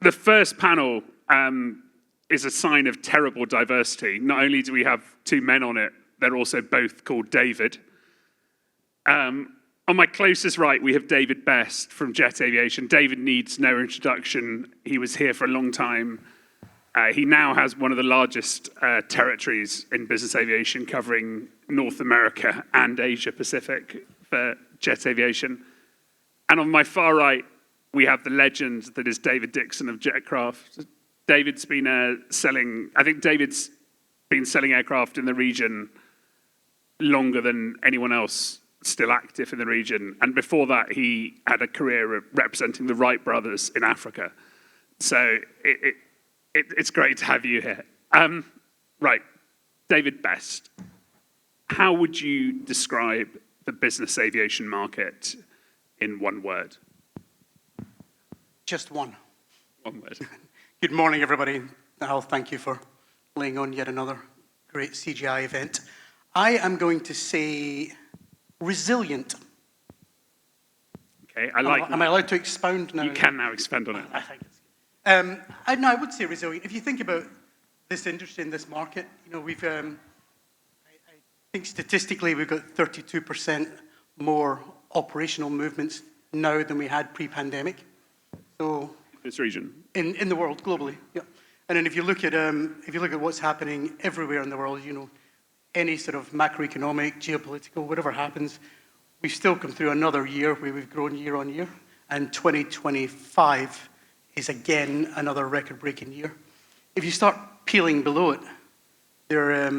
the first panel is a sign of terrible diversity. Not only do we have two men on it, they're also both called David. On my closest right, we have David Best from Jet Aviation. David needs no introduction. He was here for a long time. He now has one of the largest territories in business aviation, covering North America and Asia Pacific for Jet Aviation. And on my far right, we have the legend that is David Dixon of Jetcraft. David's been I think David's been selling aircraft in the region longer than anyone else still active in the region. And before that, he had a career representing the Whyte brothers in Africa. So it's great to have you here. Right, David Best, how would you describe the business aviation market in one word? Just one. One word. Good morning, everybody. Al, thank you for laying on yet another great CGI event. I am going to say resilient. Okay, I like that. Am I allowed to expound now? You can now expand on it. I think it's I would say resilient. If you think about this industry and this market, we've, I think statistically we've got 32% more operational movements now than we had pre-pandemic. So this region. In the world, globally, yeah. And then if you look at what's happening everywhere in the world, any sort of macroeconomic, geopolitical, whatever happens, we've still come through another year where we've grown year on year, and 2025 is again another record-breaking year. If you start peeling below it, there,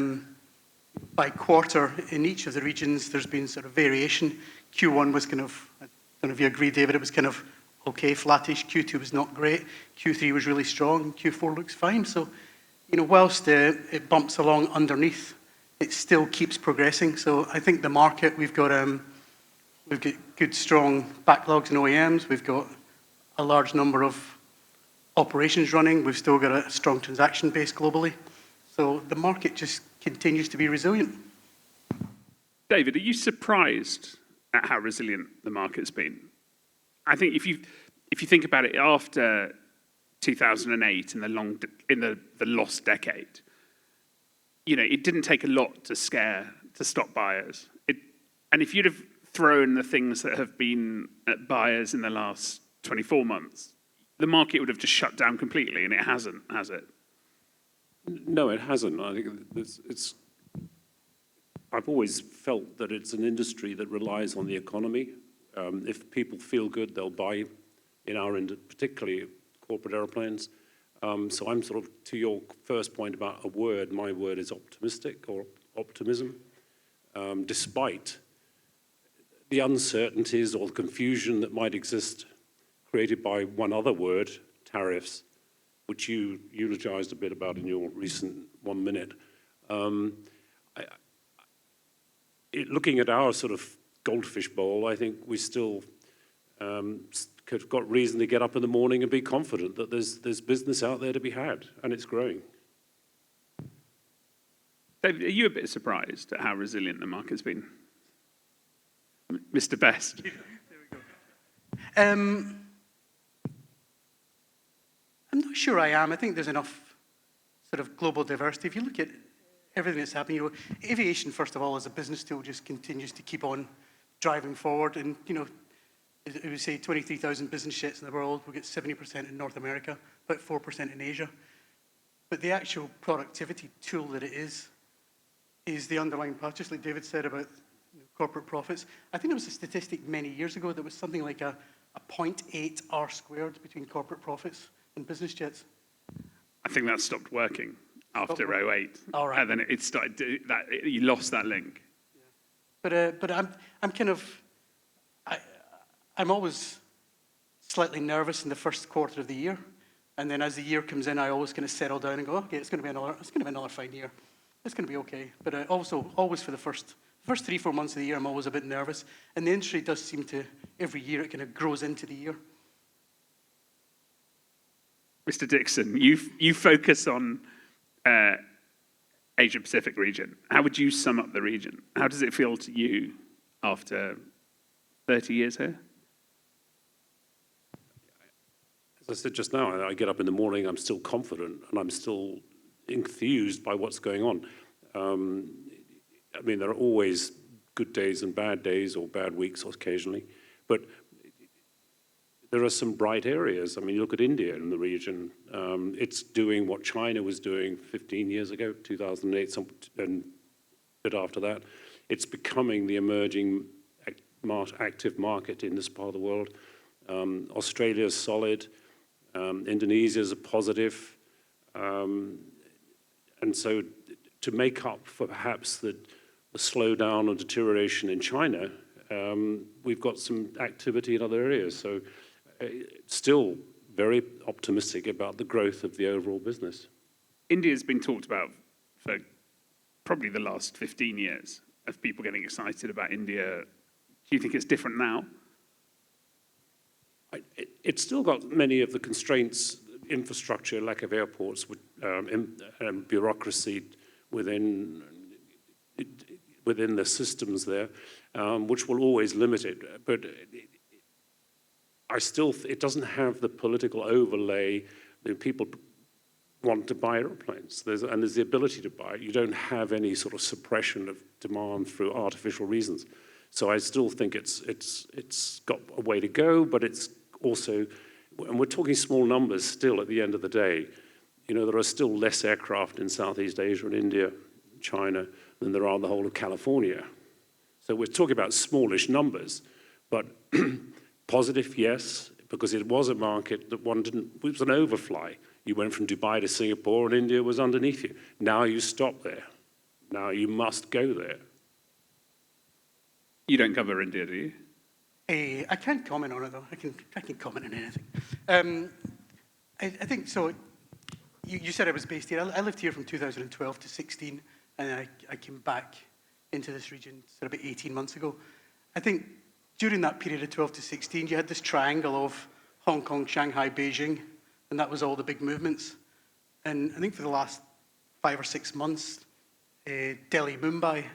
by quarter in each of the regions, there's been sort of variation. Q1 was kind of, I don't know if you agree, David, it was kind of okay, flattish. Q2 was not great. Q3 was really strong. Q4 looks fine. So, whilst it bumps along underneath, it still keeps progressing. So I think the market, we've got good, strong backlogs in OEMs. We've got a large number of operations running. We've still got a strong transaction base globally. So the market just continues to be resilient. David, are you surprised at how resilient the market's been? I think if you think about it, after 2008 in the lost decade, it didn't take a lot to stop buyers. And if you'd have thrown the things that have been at buyers in the last 24 months, the market would have just shut down completely, and it hasn't, has it? No, it hasn't. I think I've always felt that it's an industry that relies on the economy. If people feel good, they'll buy particularly corporate airplanes. So I'm sort of, to your first point about a word, my word is optimistic or optimism. Despite the uncertainties or the confusion that might exist created by one other word, tariffs, which you eulogized a bit about in your recent 1 minute. Looking at our sort of goldfish bowl, I think we still have got reason to get up in the morning and be confident that there's business out there to be had, and it's growing. David, are you a bit surprised at how resilient the market's been? Mr. Best. There we go. I'm not sure I am. I think there's enough sort of global diversity. If you look at everything that's happening, aviation, first of all, as a business tool, just continues to keep on driving forward. And, it would say 23,000 business jets in the world. We get 70% in North America, about 4% in Asia. But the actual productivity tool that it is the underlying part, just like David said about corporate profits. I think there was a statistic many years ago that was something like a 0.8 R squared between corporate profits and business jets. I think that stopped working after 08. All right. And then it started you lost that link. Yeah. But I'm kind of, I'm always slightly nervous in the first quarter of the year, and then as the year comes in, I always kind of settle down and go, okay, it's going to be another fine year. It's going to be okay. But also, always for the first 3-4 months of the year, I'm always a bit nervous. And the industry does seem to, every year, it kind of grows into the year. Mr. Dixon, you focus on Asia Pacific region. How would you sum up the region? How does it feel to you after 30 years here? as I said just now, I get up in the morning, I'm still confident, and I'm still enthused by what's going on. I mean, there are always good days and bad days, or bad weeks occasionally, but there are some bright areas. I mean, you look at India in the region. It's doing what China was doing 15 years ago, 2008, and a bit after that. It's becoming the emerging active market in this part of the world. Australia is solid. Indonesia is a positive. And so to make up for perhaps the slowdown or deterioration in China, we've got some activity in other areas. So still very optimistic about the growth of the overall business. India's been talked about for probably the last 15 years, of people getting excited about India. Do you think it's different now? It's still got many of the constraints, infrastructure, lack of airports, and bureaucracy within the systems there, which will always limit it. But it doesn't have the political overlay that people want to buy airplanes. There's the ability to buy. You don't have any sort of suppression of demand through artificial reasons. So I still think it's got a way to go, but it's also, and we're talking small numbers still at the end of the day. You know, there are still less aircraft in Southeast Asia and India, China, than there are in the whole of California. So we're talking about smallish numbers, but positive, yes, because it was a market that it was an overfly. You went from Dubai to Singapore and India was underneath you. Now you stop there. Now you must go there. You don't cover India, do you? I can't comment on it, though. I can comment on anything. I think so. You said I was based here. I lived here from 2012 to 16, and I came back into this region sort of about 18 months ago. I think during that period of 12 to 16, you had this triangle of Hong Kong, Shanghai, Beijing, and that was all the big movements. And I think for the last 5 or 6 months, Delhi, Mumbai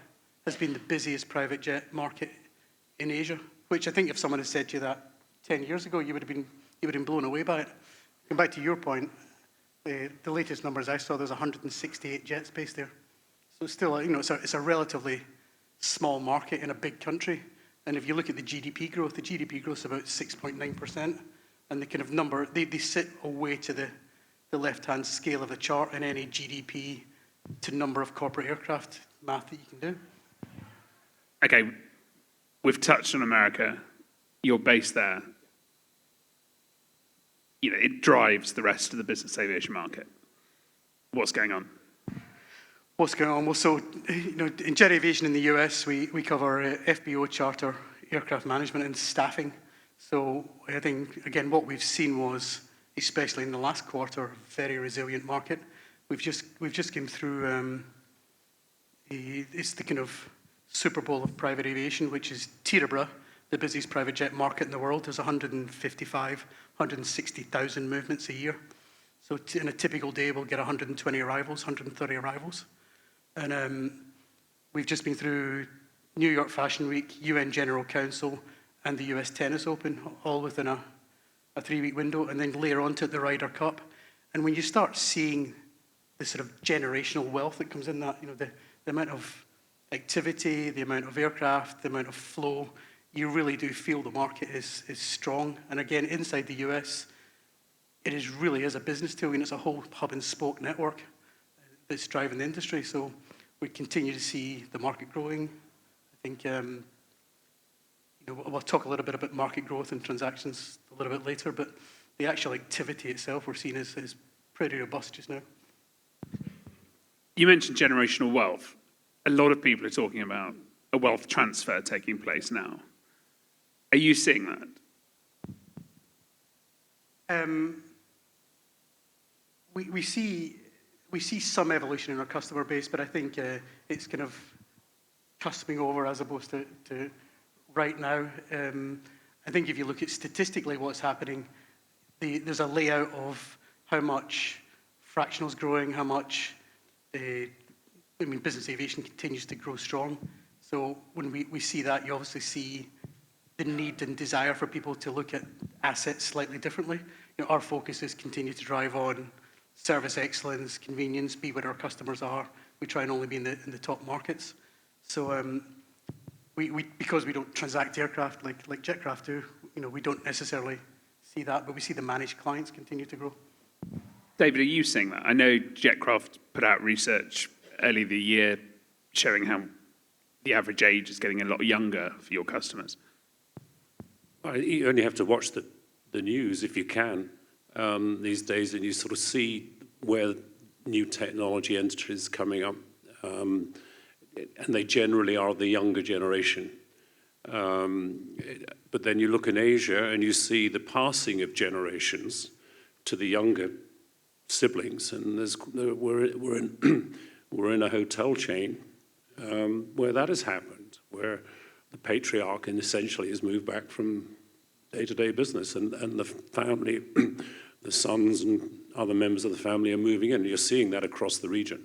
has been the busiest private jet market in Asia, which I think if someone had said to you that 10 years ago, you would have been blown away by it. Going back to your point, the latest numbers I saw, there's 168 jets based there. So still, it's a relatively small market in a big country. And if you look at the GDP growth is about 6.9%. And the kind of number, they sit away to the left-hand scale of the chart in any GDP to number of corporate aircraft math that you can do. Okay, we've touched on America. You're based there. You know, it drives the rest of the business aviation market. What's going on? What's going on? Well, so, in jet aviation in the US, we cover FBO, charter, aircraft management, and staffing. So I think, again, what we've seen was, especially in the last quarter, a very resilient market. We've just came through, it's the kind of Super Bowl of private aviation, which is Teterboro, the busiest private jet market in the world. There's 160,000 movements a year. So in a typical day, we'll get 120 arrivals, 130 arrivals. And we've just been through New York Fashion Week, UN General Council, and the US Tennis Open, all within a 3-week window, and then layer onto it the Ryder Cup. And when you start seeing the sort of generational wealth that comes in that, the amount of activity, the amount of aircraft, the amount of flow, you really do feel the market is strong. And again, inside the US, it really is a business tool, and it's a whole hub and spoke network that's driving the industry. So we continue to see the market growing. I think we'll talk a little bit about market growth and transactions a little bit later, but the actual activity itself we're seeing is pretty robust just now. You mentioned generational wealth. A lot of people are talking about a wealth transfer taking place now. Are you seeing that? We see some evolution in our customer base, but I think it's kind of customing over as opposed to right now. I think if you look at statistically what's happening, there's a layout of how much fractional's growing, how much business aviation continues to grow strong. So when we see that, you obviously see the need and desire for people to look at assets slightly differently. our focus is continue to drive on service excellence, convenience, be where our customers are. We try and only be in the top markets. So because we don't transact aircraft like Jetcraft do, we don't necessarily see that, but we see the managed clients continue to grow. David, are you seeing that? I know Jetcraft put out research early the year showing how the average age is getting a lot younger for your customers. You only have to watch the news if you can these days, and you sort of see where new technology entries coming up, and they generally are the younger generation. But then you look in Asia and you see the passing of generations to the younger siblings, and we're in a hotel chain where that has happened, where the patriarch essentially has moved back from day-to-day business, and the family, the sons and other members of the family are moving in. You're seeing that across the region.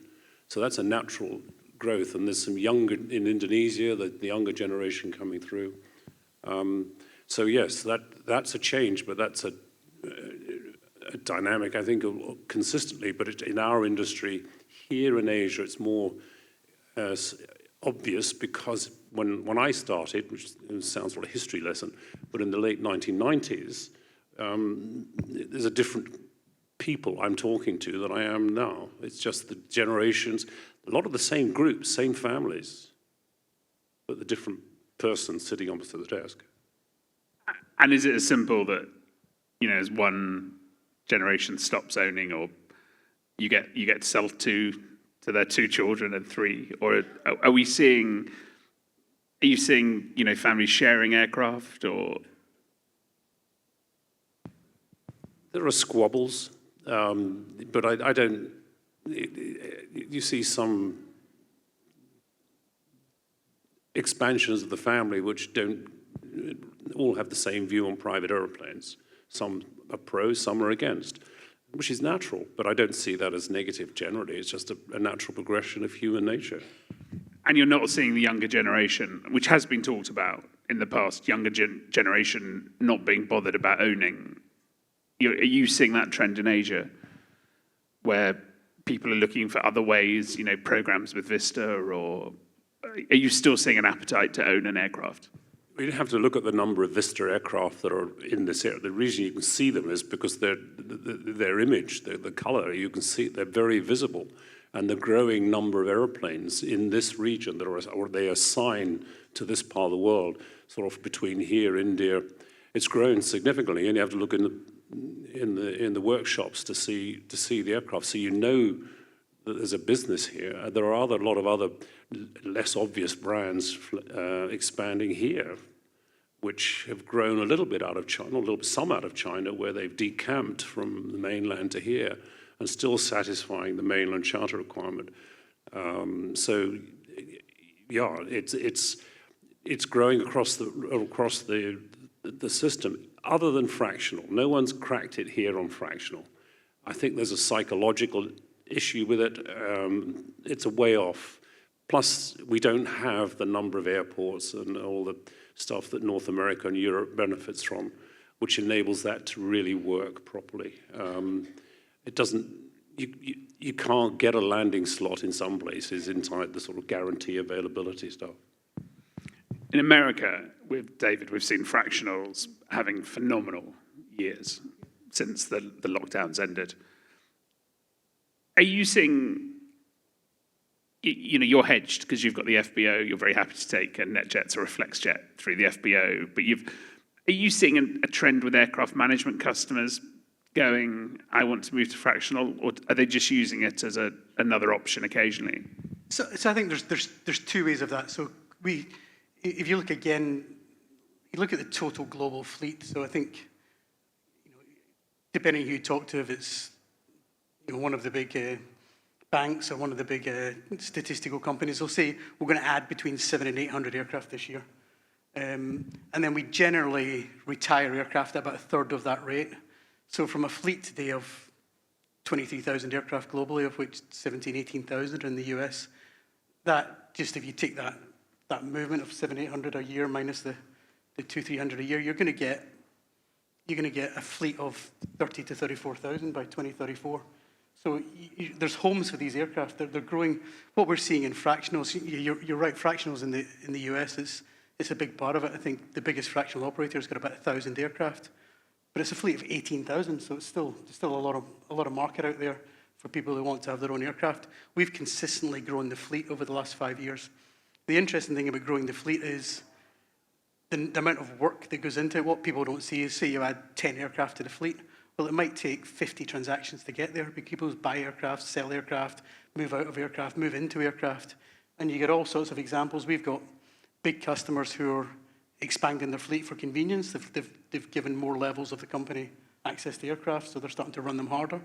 So that's a natural growth, and there's some younger in Indonesia, the younger generation coming through. So yes, that's a change, but that's a dynamic, I think, consistently. But in our industry, here in Asia, it's more obvious because when I started, which sounds like a history lesson, but in the late 1990s, there's a different people I'm talking to than I am now. It's just the generations, a lot of the same groups, same families, but the different person sitting opposite the desk. And is it as simple that, as one generation stops owning, or you get to sell to their 2 children and 3, or are you seeing, families sharing aircraft, or? There are squabbles, but I don't. You see some expansions of the family which don't all have the same view on private aeroplanes. Some are pro, some are against, which is natural, but I don't see that as negative generally. It's just a natural progression of human nature. And you're not seeing the younger generation, which has been talked about in the past, younger generation not being bothered about owning. Are you seeing that trend in Asia, where people are looking for other ways, programs with Vista, or are you still seeing an appetite to own an aircraft? We have to look at the number of Vista aircraft that are in this area. The reason you can see them is because their image, the color, you can see they're very visible. And the growing number of airplanes in this region or they assign to this part of the world, sort of between here, India, it's grown significantly. And you have to look in the workshops to see the aircraft, so that there's a business here. There are a lot of other less obvious brands expanding here, which have grown a little bit out of China, some out of China, where they've decamped from the mainland to here and still satisfying the mainland charter requirement. So, yeah, it's growing across the system. Other than fractional, no one's cracked it here on fractional. I think there's a psychological issue with it. It's a way off. Plus, we don't have the number of airports and all the stuff that North America and Europe benefits from, which enables that to really work properly. It doesn't. You can't get a landing slot in some places inside the sort of guarantee availability stuff. In America, with David, we've seen fractionals having phenomenal years since the lockdowns ended. Are you seeing, you're hedged because you've got the FBO, you're very happy to take a NetJets or a FlexJet through the FBO, but are you seeing a trend with aircraft management customers going, I want to move to fractional, or are they just using it as another option occasionally? So I think there's 2 ways of that. So if you look again, you look at the total global fleet. So I think, depending who you talk to, if it's one of the big banks or one of the big statistical companies, they'll say we're going to add between 700 and 800 aircraft this year, and then we generally retire aircraft at about a third of that rate. So from a fleet today of 23,000 aircraft globally, of which 18,000 in the US, that just if you take that movement of 700-800 a year minus the 200-300 a year, you're going to get you're going to get a fleet of 30 to 34,000 by 2034. So there's homes for these aircraft. They're growing. What we're seeing in fractionals, you're right, fractionals in the US it's a big part of it. I think the biggest fractional operator has got about 1,000 aircraft, but it's a fleet of 18,000, so it's still a lot of market out there for people who want to have their own aircraft. We've consistently grown the fleet over the last 5 years. The interesting thing about growing the fleet is the amount of work that goes into it. What people don't see is, say you add 10 aircraft to the fleet, well, it might take 50 transactions to get there. People buy aircraft, sell aircraft, move out of aircraft, move into aircraft, and you get all sorts of examples. We've got big customers who are expanding their fleet for convenience. They've given more levels of the company access to aircraft, so they're starting to run them harder.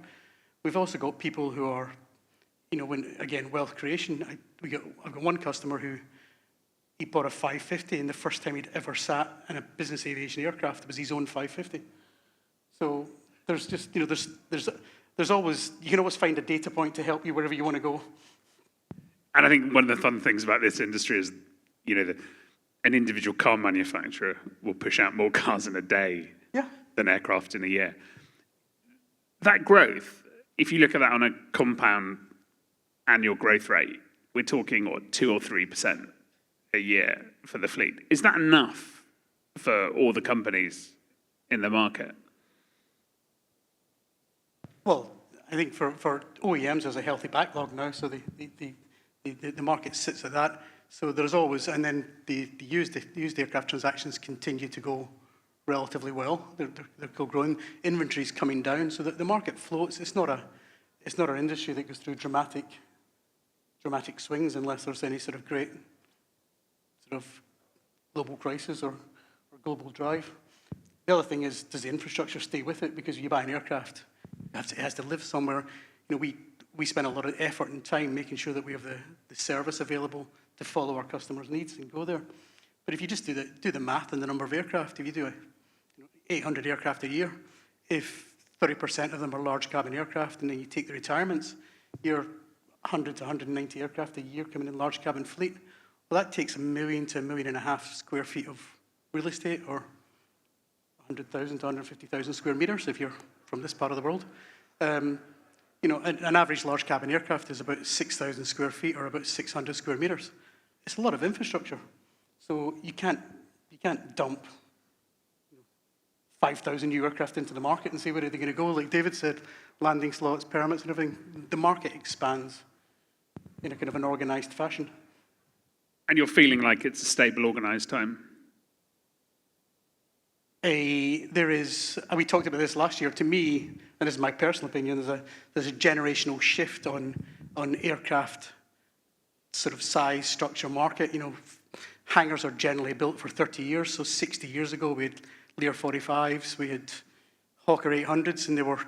We've also got people who are, wealth creation. I've got one customer who he bought a 550, and the first time he'd ever sat in a business aviation aircraft was his own 550. So there's just, there's always, you can always find a data point to help you wherever you want to go. And I think one of the fun things about this industry is, an individual car manufacturer will push out more cars in a day than aircraft in a year. That growth, if you look at that on a compound annual growth rate, we're talking 2 or 3% a year for the fleet. Is that enough for all the companies in the market? Well, I think for OEMs, there's a healthy backlog now, so the market sits at that. So there's always, and then the used aircraft transactions continue to go relatively well. They're still growing. Inventory's coming down, so that the market floats. It's not an industry that goes through dramatic swings unless there's any sort of great sort of global crisis or global drive. The other thing is, does the infrastructure stay with it? Because you buy an aircraft, it has to live somewhere. We spend a lot of effort and time making sure that we have the service available to follow our customers' needs and go there. But if you just do the math and the number of aircraft, if you do 800 aircraft a year, if 30% of them are large cabin aircraft, and then you take the retirements, you're 100 to 190 aircraft a year coming in large cabin fleet. Well, that takes 1 million to 1.5 million square feet of real estate, or 100,000 to 150,000 square meters if you're from this part of the world. An average large cabin aircraft is about 6,000 square feet, or about 600 square meters. It's a lot of infrastructure. So you can't dump 5,000 new aircraft into the market and say, where are they going to go? Like David said, landing slots, permits and everything. The market expands in a kind of an organized fashion. And you're feeling like it's a stable, organized time? There is, and we talked about this last year, to me, and this is my personal opinion, there's a generational shift on aircraft sort of size, structure, market. Hangars are generally built for 30 years, so 60 years ago we had Lear 45s, we had Hawker 800s, and they were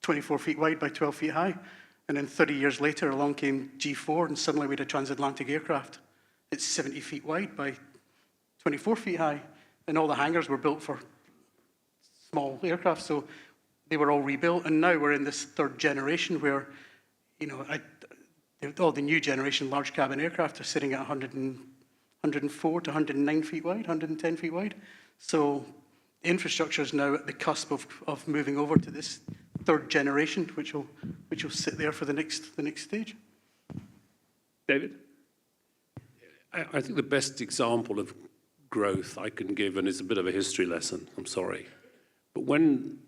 24 feet wide by 12 feet high. And then 30 years later, along came G4, and suddenly we had a transatlantic aircraft. It's 70 feet wide by 24 feet high. And all the hangars were built for small aircraft, so they were all rebuilt. And now we're in this third generation where, all the new generation large cabin aircraft are sitting at 104 to 109 feet wide, 110 feet wide. So infrastructure is now at the cusp of moving over to this third generation, which will sit there for the next stage. David? I think the best example of growth I can give, and it's a bit of a history lesson, I'm sorry, but when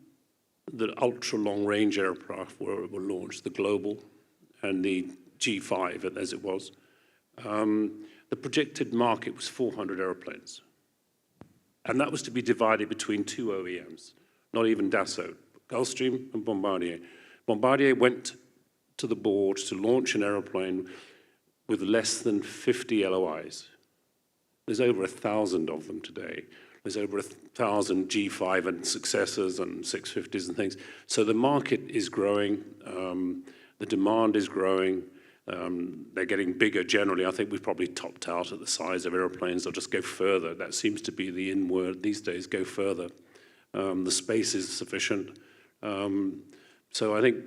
the ultra-long-range aircraft were launched, the Global and the G5, as it was, the projected market was 400 airplanes. And that was to be divided between two OEMs, not even Dassault, Gulfstream and Bombardier. Bombardier went to the board to launch an airplane with less than 50 LOIs. There's over 1,000 of them today. There's over 1,000 G5 and successors and 650s and things. So the market is growing. The demand is growing. They're getting bigger generally. I think we've probably topped out at the size of airplanes. They'll just go further. That seems to be the in word these days, go further. The space is sufficient. So I think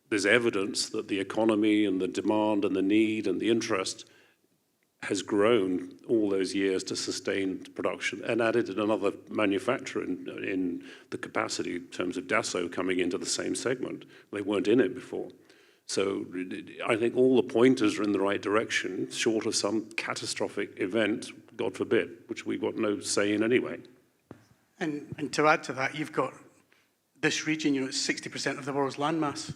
there's evidence that the economy and the demand and the need and the interest has grown all those years to sustain production and added another manufacturer in the capacity in terms of Dassault coming into the same segment. They weren't in it before. So I think all the pointers are in the right direction, short of some catastrophic event, God forbid, which we've got no say in anyway. And to add to that, you've got this region, it's 60% of the world's landmass,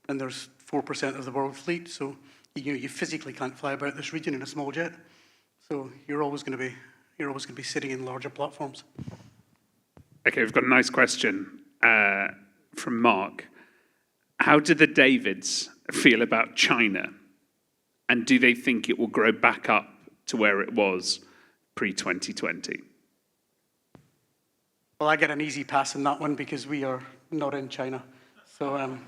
and there's 4% of the world fleet. So you physically can't fly about this region in a small jet. So you're always going to be sitting in larger platforms. Okay, we've got a nice question from Mark. How do the Davids feel about China? And do they think it will grow back up to where it was pre-2020? Well, I get an easy pass on that one because we are not in China. So I'm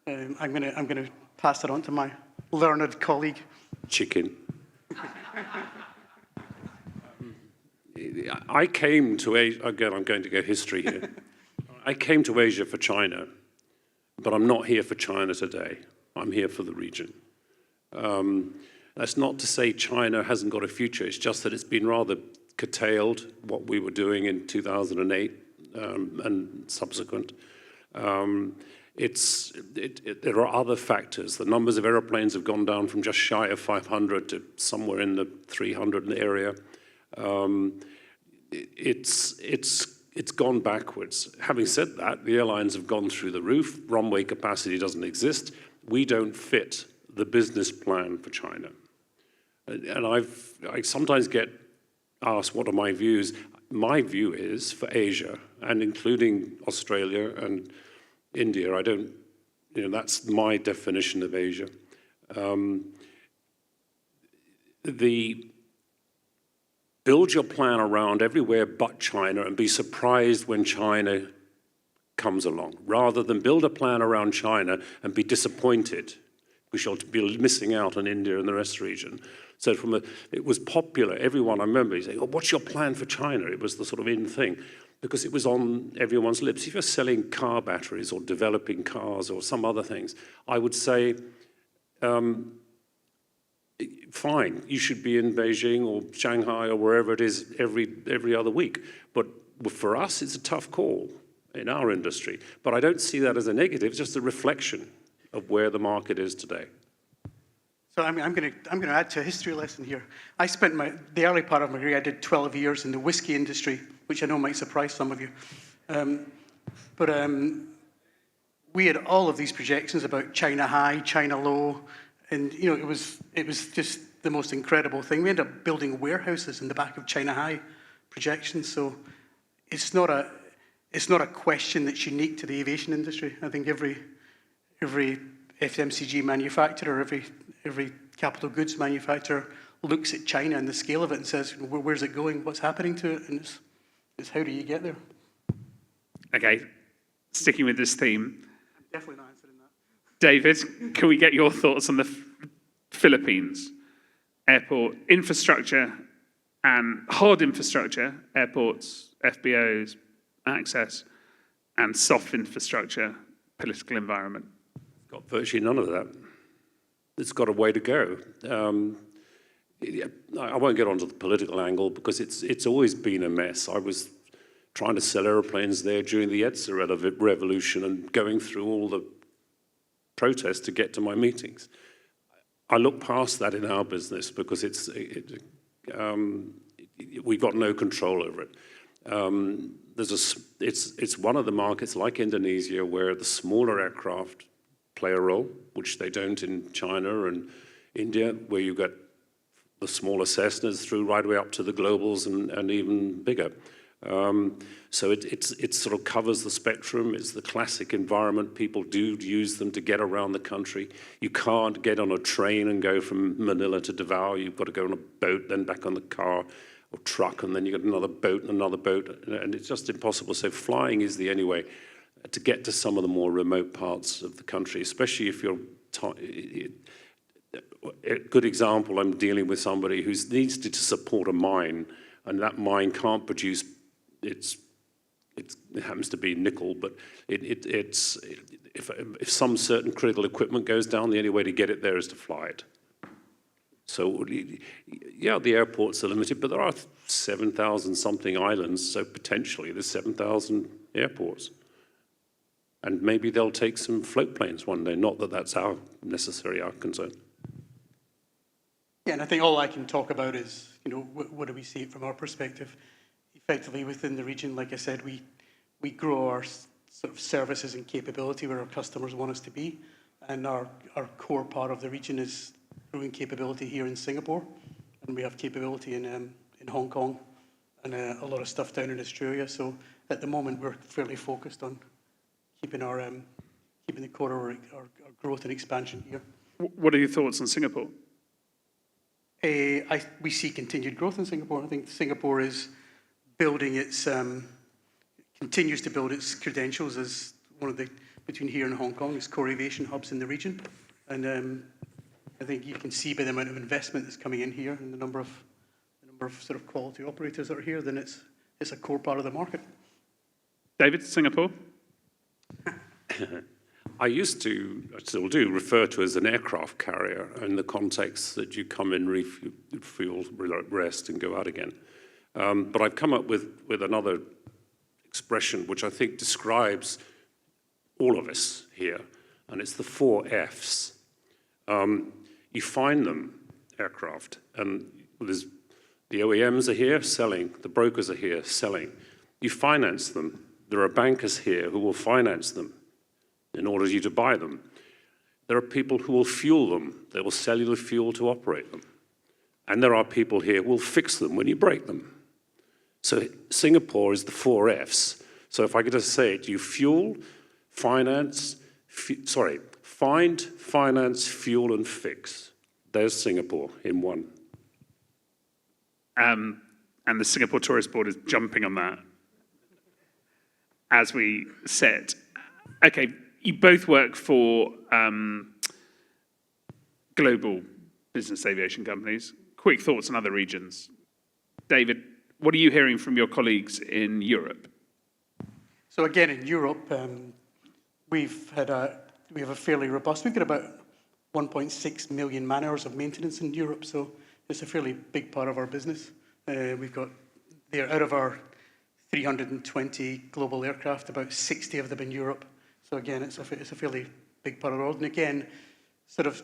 going to pass it on to my learned colleague. Chicken. I came to Asia, again, I'm going to go history here. I came to Asia for China, but I'm not here for China today. I'm here for the region. That's not to say China hasn't got a future. It's just that it's been rather curtailed, what we were doing in 2008 and subsequent. There are other factors. The numbers of aeroplanes have gone down from just shy of 500 to somewhere in the 300 area. It's gone backwards. Having said that, the airlines have gone through the roof. Runway capacity doesn't exist. We don't fit the business plan for China. And I sometimes get asked, what are my views? My view is for Asia, and including Australia and India, that's my definition of Asia. Build your plan around everywhere but China and be surprised when China comes along, rather than build a plan around China and be disappointed because you'll be missing out on India and the rest of the region. So it was popular. Everyone, I remember, saying, "Oh, what's your plan for China?" It was the sort of in thing because it was on everyone's lips. If you're selling car batteries or developing cars or some other things, I would say, fine, you should be in Beijing or Shanghai or wherever it is every other week. But for us, it's a tough call in our industry. But I don't see that as a negative. It's just a reflection of where the market is today. So I'm going to add to a history lesson here. I spent the early part of my career, I did 12 years in the whiskey industry, which I know might surprise some of you. But we had all of these projections about China high, China low, and it was just the most incredible thing. We ended up building warehouses in the back of China high projections. So it's not a question that's unique to the aviation industry. I think every FMCG manufacturer, every capital goods manufacturer looks at China and the scale of it and says, where's it going? What's happening to it? And it's how do you get there? Okay, sticking with this theme. I'm definitely not answering that. David, can we get your thoughts on the Philippines? Airport infrastructure and hard infrastructure, airports, FBOs, access, and soft infrastructure, political environment. Got virtually none of that. It's got a way to go. I won't get onto the political angle because it's always been a mess. I was trying to sell airplanes there during the EDSA revolution and going through all the protests to get to my meetings. I look past that in our business because we've got no control over it. It's one of the markets like Indonesia where the smaller aircraft play a role, which they don't in China and India, where you get the smaller Cessnas through right away up to the Globals and even bigger. So it sort of covers the spectrum. It's the classic environment. People do use them to get around the country. You can't get on a train and go from Manila to Davao. You've got to go on a boat, then back on the car or truck, and then you get another boat, and it's just impossible. So flying is the only way to get to some of the more remote parts of the country, especially if you're... A good example, I'm dealing with somebody who needs to support a mine, and that mine can't produce... It happens to be nickel, but if some certain critical equipment goes down, the only way to get it there is to fly it. So, yeah, the airports are limited, but there are 7,000 something islands, so potentially there's 7,000 airports. And maybe they'll take some float planes one day, not that that's necessarily our concern. Yeah, and I think all I can talk about is, what do we see it from our perspective? Effectively within the region, like I said, we grow our sort of services and capability where our customers want us to be. And our core part of the region is growing capability here in Singapore. And we have capability in Hong Kong and a lot of stuff down in Australia. So at the moment, we're fairly focused on keeping the core of our growth and expansion here. What are your thoughts on Singapore? We see continued growth in Singapore. I think Singapore is building continues to build its credentials as one of the, between here and Hong Kong, as core aviation hubs in the region. And I think you can see by the amount of investment that's coming in here and the number of sort of quality operators that are here, then it's a core part of the market. David, Singapore? I still do, refer to as an aircraft carrier in the context that you come in, refuel, rest, and go out again. But I've come up with another expression which I think describes all of us here, and it's the 4 Fs. You find them, aircraft, and the OEMs are here selling, the brokers are here selling. You finance them. There are bankers here who will finance them in order for you to buy them. There are people who will fuel them. They will sell you the fuel to operate them. And there are people here who will fix them when you break them. So Singapore is the 4 Fs. So if I could just say it, you fuel, finance, find, finance, fuel, and fix. There's Singapore in one. And the Singapore Tourist Board is jumping on that as we said. Okay, you both work for global business aviation companies. Quick thoughts on other regions. David, what are you hearing from your colleagues in Europe? So again, in Europe, we have a fairly robust, we've got about 1.6 million man hours of maintenance in Europe, so it's a fairly big part of our business. We've got, they're out of our 320 global aircraft, about 60 of them in Europe. So again, it's a fairly big part of the world. And again, sort of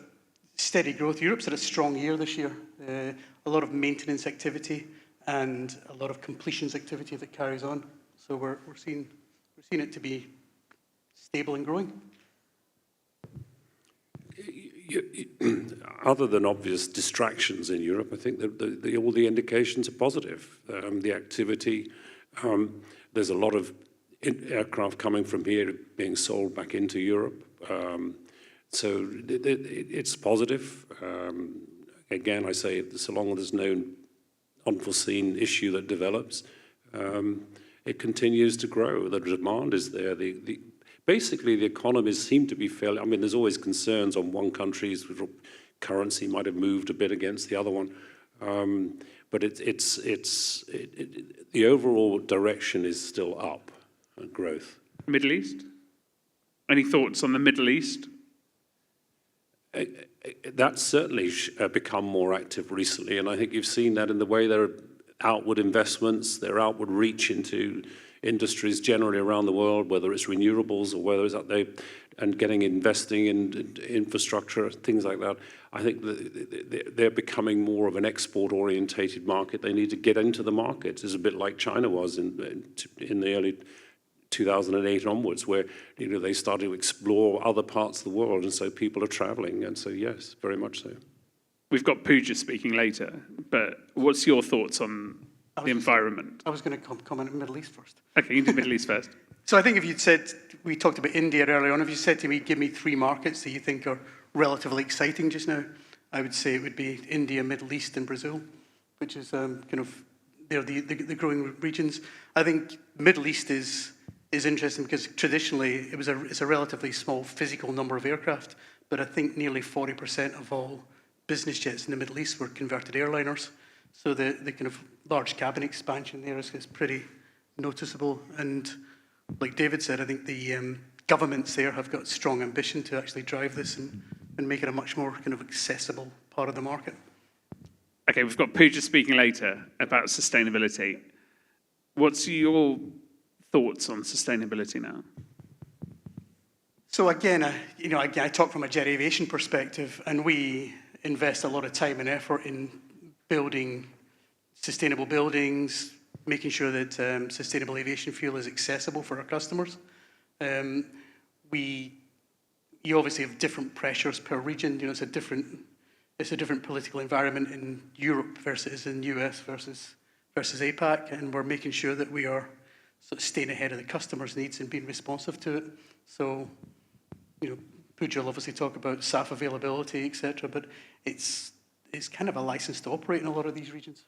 steady growth. Europe's had a strong year this year. A lot of maintenance activity and a lot of completions activity that carries on. So we're seeing it to be stable and growing. Other than obvious distractions in Europe, I think that all the indications are positive. The activity, there's a lot of aircraft coming from here being sold back into Europe. So it's positive. Again, I say, so long as there's no unforeseen issue that develops, it continues to grow. The demand is there. Basically, the economies seem to be fairly, I mean, there's always concerns on one country's currency might have moved a bit against the other one. But the overall direction is still up, growth. Middle East? Any thoughts on the Middle East? That's certainly become more active recently, and I think you've seen that in the way there are outward investments, their outward reach into industries generally around the world, whether it's renewables or whether it's out there, and investing in infrastructure, things like that. I think that they're becoming more of an export-orientated market. They need to get into the market. It's a bit like China was in the early 2008 onwards, where they started to explore other parts of the world, and so people are traveling, and so yes, very much so. We've got Pooja speaking later, but what's your thoughts on the environment? I was going to comment on the Middle East first. Okay, you do Middle East first. So I think if you'd said, we talked about India earlier on, if you said to me, give me 3 markets that you think are relatively exciting just now, I would say it would be India, Middle East, and Brazil, which is they're the growing regions. I think Middle East is interesting because traditionally it's a relatively small physical number of aircraft, but I think nearly 40% of all business jets in the Middle East were converted airliners. So the kind of large cabin expansion there is pretty noticeable. And like David said, I think the governments there have got strong ambition to actually drive this and make it a much more kind of accessible part of the market. Okay, we've got Pooja speaking later about sustainability. What's your thoughts on sustainability now? So again, I talk from a Jet Aviation perspective, and we invest a lot of time and effort in building sustainable buildings, making sure that sustainable aviation fuel is accessible for our customers. You obviously have different pressures per region. It's a different political environment in Europe versus in US versus APAC, and we're making sure that we are sort of staying ahead of the customer's needs and being responsive to it. So, Pooja will obviously talk about SAF availability, et cetera, but it's kind of a license to operate in a lot of these regions.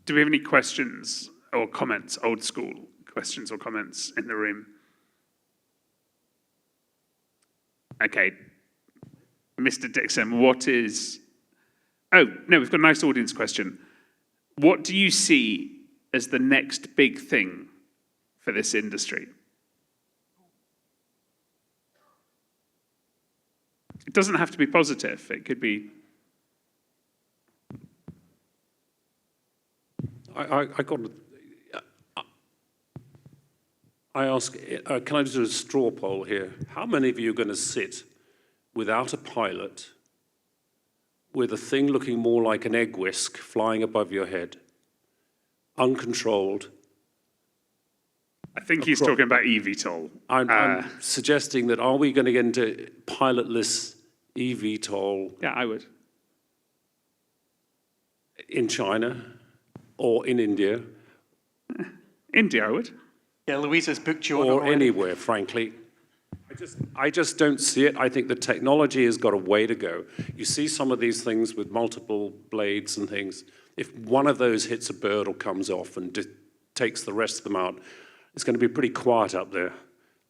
Do we have any questions or comments, old school questions or comments in the room? Okay. Mr. Dixon, what is... Oh, no, we've got a nice audience question. What do you see as the next big thing for this industry? It doesn't have to be positive. It could be... I ask, can I do a straw poll here? How many of you are going to sit without a pilot, with a thing looking more like an egg whisk flying above your head, uncontrolled? I think he's talking about eVTOL. I'm suggesting that, are we going to get into pilotless eVTOL? Yeah, I would. In China or in India? India, I would. Yeah, Louisa's booked you on Or already. anywhere, frankly. I just don't see it. I think the technology has got a way to go. You see some of these things with multiple blades and things. If one of those hits a bird or comes off and takes the rest of them out, it's going to be pretty quiet up there,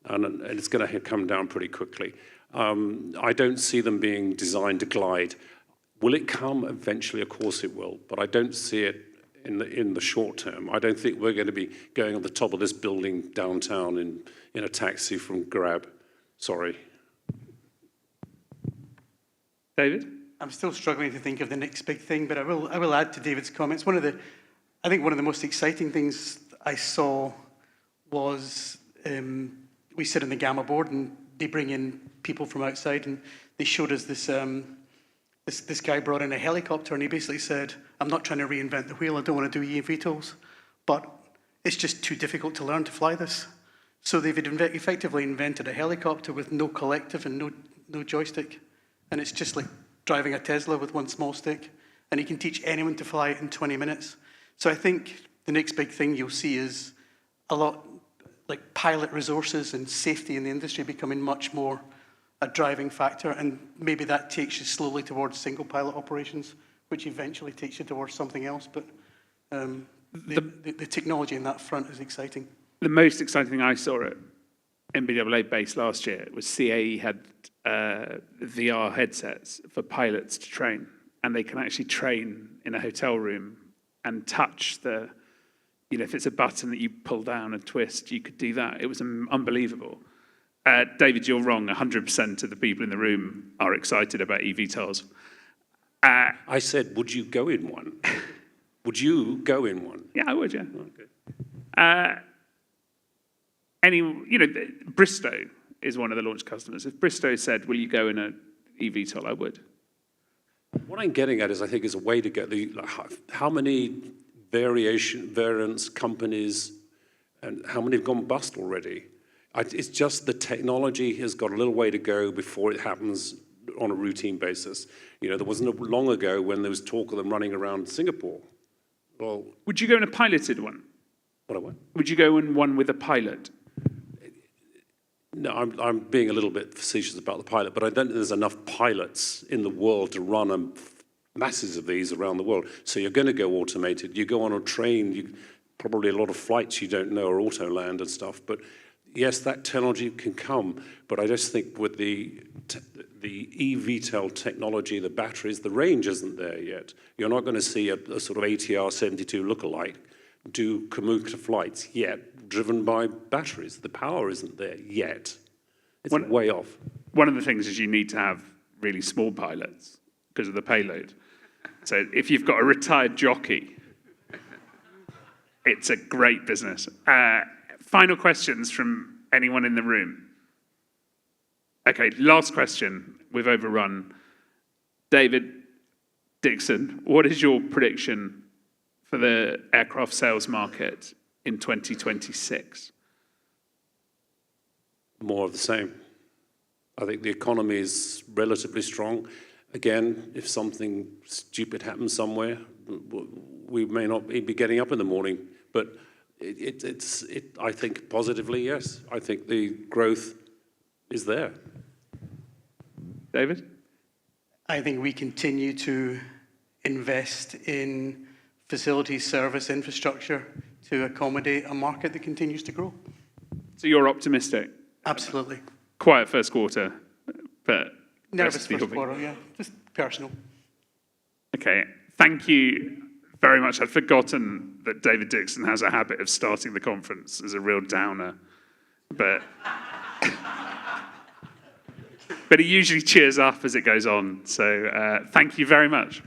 and it's going to come down pretty quickly. I don't see them being designed to glide. Will it come eventually? Of course it will, but I don't see it in the short term. I don't think we're going to be going on the top of this building downtown in a taxi from Grab. Sorry. David? I'm still struggling to think of the next big thing, but I will add to David's comments. I think one of the most exciting things I saw was we sit in the Gamma board and they bring in people from outside, and they showed us this this guy brought in a helicopter, and he basically said, I'm not trying to reinvent the wheel, I don't want to do eVTOLs, but it's just too difficult to learn to fly this. So they've effectively invented a helicopter with no collective and no joystick, and it's just like driving a Tesla with one small stick, and he can teach anyone to fly it in 20 minutes. So I think the next big thing you'll see is a lot like pilot resources and safety in the industry becoming much more a driving factor, and maybe that takes you slowly towards single pilot operations, which eventually takes you towards something else. But the technology in that front is exciting. The most exciting thing I saw at MBAA base last year was CAE had VR headsets for pilots to train, and they can actually train in a hotel room and touch the, if it's a button that you pull down and twist, you could do that. It was unbelievable. David, you're wrong. 100% of the people in the room are excited about eVTOLs. I said, would you go in one? Would you go in one? Yeah, I would, yeah. Okay. Bristow is one of the launch customers. If Bristow said, will you go in an eVTOL, I would. What I'm getting at is, I think, is a way to get how many variants, companies, and how many have gone bust already? It's just the technology has got a little way to go before it happens on a routine basis. There wasn't long ago when there was talk of them running around Singapore. Well, would you go in a piloted one? What? Would you go in one with a pilot? No, I'm being a little bit facetious about the pilot, but I don't think there's enough pilots in the world to run masses of these around the world. So you're going to go automated. You go on a train, probably a lot of flights you don't know are auto land and stuff, but yes, that technology can come, but I just think with the eVTOL technology, the batteries, the range isn't there yet. You're not going to see a sort of ATR 72 lookalike do commuter flights yet, driven by batteries. The power isn't there yet. It's way off. One of the things is you need to have really small pilots because of the payload. So if you've got a retired jockey, it's a great business. Final questions from anyone in the room? Okay, last question. We've overrun. David, Dixon, what is your prediction for the aircraft sales market in 2026? More of the same. I think the economy is relatively strong. Again, if something stupid happens somewhere, we may not be getting up in the morning, but I think positively, yes. I think the growth is there. David? I think we continue to invest in facilities, service, infrastructure to accommodate a market that continues to grow. So you're optimistic? Absolutely. Quiet first quarter, but... Nervous first quarter, yeah. Just personal. Okay, thank you very much. I'd forgotten that David Dixon has a habit of starting the conference as a real downer, but he usually cheers up as it goes on. So thank you very much.